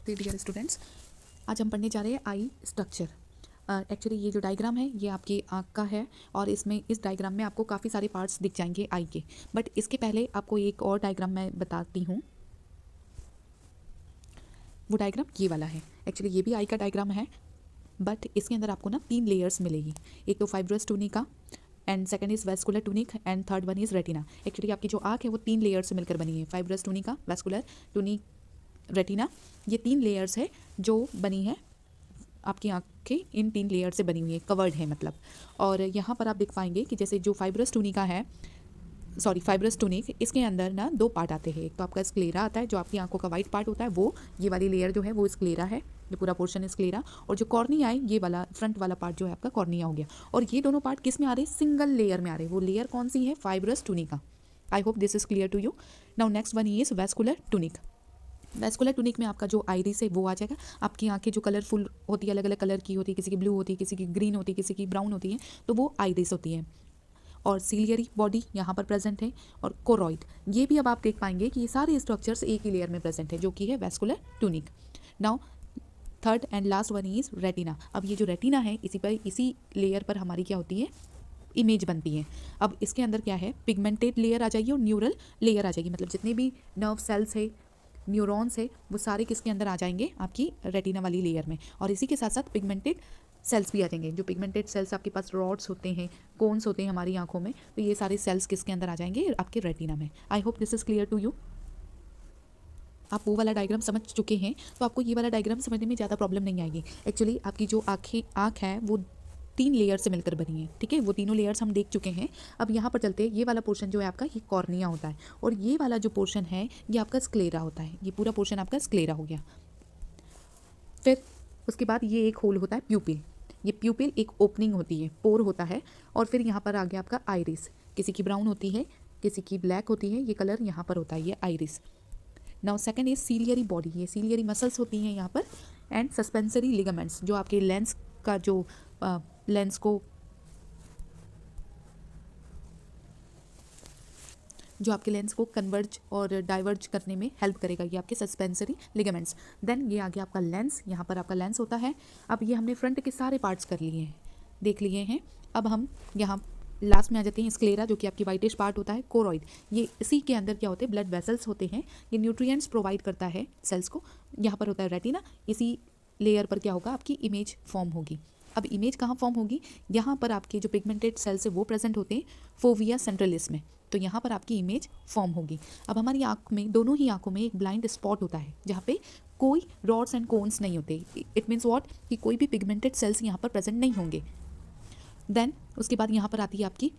नमस्ते dear students. आज हम पढ़ने जा रहे हैं आई स्ट्रक्चर। एक्चुअली ये जो डायग्राम है ये आपकी आँख का है और इसमें इस डायग्राम में आपको काफ़ी सारे पार्ट्स दिख जाएंगे आई के। बट इसके पहले आपको एक और डायग्राम मैं बताती हूँ। वो डायग्राम ये वाला है। एक्चुअली ये भी आई का डायग्राम है बट इसके अंदर आपको ना 3 लेयर्स मिलेगी। एक तो fibrous tunica and second is vascular tunic and third one is retina. Actually आपकी जो आँख है वो 3 लेयर से मिलकर बनी है। Fibrous tunica, vascular tunic, retina, ये 3 लेयर्स है जो बनी है। आपकी आँखें इन 3 लेयर से बनी हुई है, कवर्ड है मतलब। और यहाँ पर आप देख पाएंगे कि जैसे जो फाइब्रस टूनिका है, फाइब्रस टूनिक, इसके अंदर ना 2 पार्ट आते हैं। एक तो आपका स्क्लेरा आता है जो आपकी आंखों का वाइट पार्ट होता है, वो ये वाली लेयर जो है वो स्क्लेरा है, ये पूरा पोर्शन स्क्लेरा। और जो कॉर्निया है ये वाला फ्रंट वाला पार्ट जो है आपका कॉर्निया हो गया। और ये दोनों पार्ट किस में आ रहे हैं? सिंगल लेयर में आ रहे हैं। वो लेयर कौन सी है? Fibrous tunica. I hope this is clear to you. Now next one is vascular tunic. Vascular tunic में आपका जो आइरिस है वो आ जाएगा। आपकी आंखें जो कलरफुल होती है, अलग अलग कलर की होती है, किसी की ब्लू होती है, किसी की ग्रीन होती है, किसी की ब्राउन होती है, तो वो आइरिस होती है। और सीलियरी बॉडी यहाँ पर प्रेजेंट है और कोरॉइड, ये भी अब आप देख पाएंगे कि ये सारे स्ट्रक्चर्स एक ही लेयर में प्रेजेंट है जो कि है vascular tunic. Now third and last one is retina. अब ये जो रेटिना है इसी लेयर पर हमारी क्या होती है? इमेज बनती है। अब इसके अंदर क्या है? पिगमेंटेड लेयर आ जाएगी और न्यूरल लेयर आ जाएगी। मतलब जितने भी नर्व सेल्स है, न्यूरॉन्स है, वो सारे किसके अंदर आ जाएंगे? आपकी रेटिना वाली लेयर में। और इसी के साथ साथ पिगमेंटेड सेल्स भी आ जाएंगे। जो पिगमेंटेड सेल्स आपके पास रॉड्स होते हैं, कोन्स होते हैं हमारी आंखों में, तो ये सारे सेल्स किसके अंदर आ जाएंगे? आपके रेटिना में। I hope this is clear to you. आप वो वाला डायग्राम समझ चुके हैं तो आपको ये वाला डायग्राम समझने में ज़्यादा प्रॉब्लम नहीं आएगी। एक्चुअली आपकी जो आँख है वो 3 लेयर से मिलकर बनी है, ठीक है। वो तीनों लेयर्स हम देख चुके हैं। अब यहाँ पर चलते हैं। ये वाला पोर्शन जो है आपका, ये कॉर्निया होता है और ये वाला जो पोर्शन है ये आपका स्क्लेरा होता है। ये पूरा पोर्शन आपका स्क्लेरा हो गया। फिर उसके बाद ये एक होल होता है प्यूपिल। ये प्यूपिल एक ओपनिंग होती है, पोर होता है। और फिर यहाँ पर आ गया आपका आइरिस। किसी की ब्राउन होती है, किसी की ब्लैक होती है, ये कलर यहाँ पर होता है, ये iris. Now second is ciliary body. ये सीलियरी मसल्स होती हैं यहाँ पर। एंड सस्पेंसरी लिगामेंट्स, जो आपके लेंस का जो लेंस को कन्वर्ज और डाइवर्ज करने में हेल्प करेगा, ये आपके सस्पेंसरी लिगामेंट्स। देन ये आ गया आपका लेंस। यहाँ पर आपका लेंस होता है। अब ये हमने फ्रंट के सारे पार्ट्स कर लिए हैं, देख लिए हैं। अब हम यहाँ लास्ट में आ जाते हैं स्क्लेरा, जो कि आपकी वाइटिश पार्ट होता है, कोरॉइड। ये इसी के अंदर क्या होते हैं? ब्लड वेसल्स होते हैं। ये न्यूट्रिएंट्स प्रोवाइड करता है सेल्स को। यहाँ पर होता है रेटिना। इसी लेयर पर क्या होगा? आपकी इमेज फॉर्म होगी। अब इमेज कहाँ फॉर्म होगी? यहाँ पर आपके जो पिगमेंटेड सेल्स है वो प्रेजेंट होते हैं फोविया सेंट्रलिस में, तो यहाँ पर आपकी इमेज फॉर्म होगी। अब हमारी आँख में, दोनों ही आँखों में एक ब्लाइंड स्पॉट होता है जहाँ पे कोई रॉड्स एंड कोन्स नहीं होते। It means what? कि कोई भी पिगमेंटेड सेल्स यहाँ पर प्रेजेंट नहीं होंगे। देन उसके बाद यहाँ पर आती है आपकी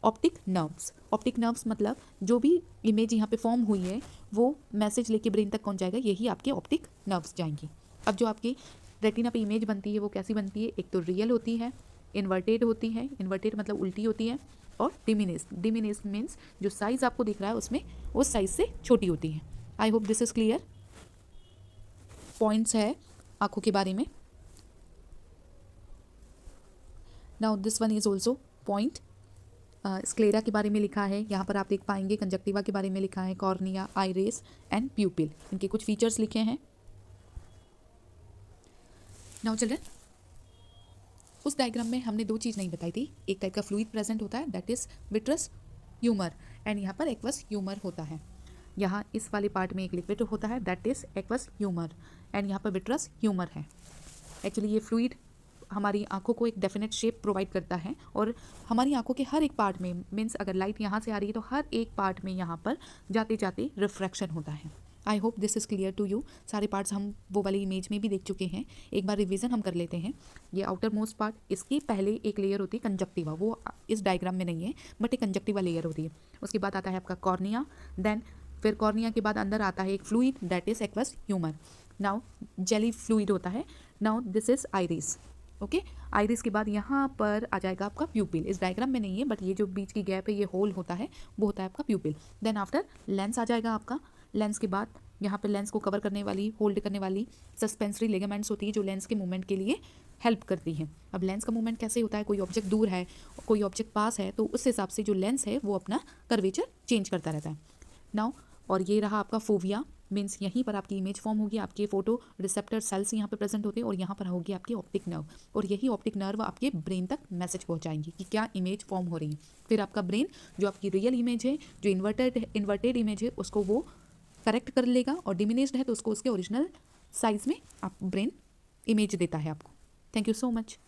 ऑप्टिक नर्व्स। ऑप्टिक नर्व्स मतलब जो भी इमेज यहाँ पे फॉर्म हुई है वो मैसेज लेके ब्रेन तक पहुँच जाएगा, यही आपके ऑप्टिक नर्व्स जाएंगी। अब जो आपकी रेटिना पे इमेज बनती है वो कैसी बनती है? एक तो रियल होती है, इन्वर्टेड होती है, इन्वर्टेड मतलब उल्टी होती है, और डिमिनिस्ड। डिमिनिस्ड मीन्स जो साइज आपको दिख रहा है उसमें उस साइज से छोटी होती है। I hope this is clear. Points है आंखों के बारे में। Now this one is also point. Sclera के बारे में लिखा है, यहाँ पर आप देख पाएंगे। कंजक्टिवा के बारे में लिखा है, कॉर्निया, आइरिस एंड प्यूपिल, इनके कुछ फीचर्स लिखे हैं। नाउ चिल्ड्रन, उस डायग्राम में हमने 2 चीज़ नहीं बताई थी। एक टाइप का फ्लूइड प्रेजेंट होता है, that is vitreous humour, and यहाँ पर एक्वस ह्यूमर होता है। यहाँ इस वाले पार्ट में एक लिक्विड होता है, that is aqueous humour, and यहाँ पर विट्रस ह्यूमर है। एक्चुअली ये फ्लूइड हमारी आंखों को एक डेफिनेट शेप प्रोवाइड करता है और हमारी आंखों के हर एक पार्ट में, मीन्स अगर लाइट यहाँ से आ रही है तो हर एक पार्ट में यहाँ पर जाते जाते रिफ्रैक्शन होता है। I hope this is clear to you. सारे पार्ट्स हम वो वाली इमेज में भी देख चुके हैं। एक बार रिवीजन हम कर लेते हैं। ये आउटर मोस्ट पार्ट, इसकी पहले एक लेयर होती है कंजक्टिवा, वो इस डायग्राम में नहीं है बट एक कंजक्टिवा लेयर होती है। उसके बाद आता है आपका कॉर्निया, देन फिर कॉर्निया के बाद अंदर आता है एक fluid, that is aqueous humour. Now jelly fluid होता है। Now this is iris. Okay, iris के बाद यहाँ पर आ जाएगा आपका प्यूपिल। इस डायग्राम में नहीं है बट ये जो बीच की गैप है, ये होल होता है, वो होता है आपका प्यूपिल। देन आफ्टर लेंस आ जाएगा आपका। लेंस के बाद यहाँ पे लेंस को कवर करने वाली, होल्ड करने वाली सस्पेंसरी लिगामेंट्स होती है जो लेंस के मूवमेंट के लिए हेल्प करती हैं। अब लेंस का मूवमेंट कैसे होता है? कोई ऑब्जेक्ट दूर है, कोई ऑब्जेक्ट पास है, तो उस हिसाब से जो लेंस है वो अपना कर्वेचर चेंज करता रहता है। नाउ और ये रहा आपका फोविया। मीन्स यहीं पर आपकी इमेज फॉर्म होगी, आपके फोटो रिसेप्टर सेल्स यहाँ पे प्रेजेंट होते हैं और यहाँ पर होगी आपकी ऑप्टिक नर्व, और यही ऑप्टिक नर्व आपके ब्रेन तक मैसेज पहुँचाएंगे कि क्या इमेज फॉर्म हो रही है। फिर आपका ब्रेन जो आपकी रियल इमेज है, जो इन्वर्टेड इमेज है, उसको वो करेक्ट कर लेगा, और डिमिनिश्ड है तो उसको उसके ओरिजिनल साइज में आप ब्रेन इमेज देता है आपको। Thank you so much.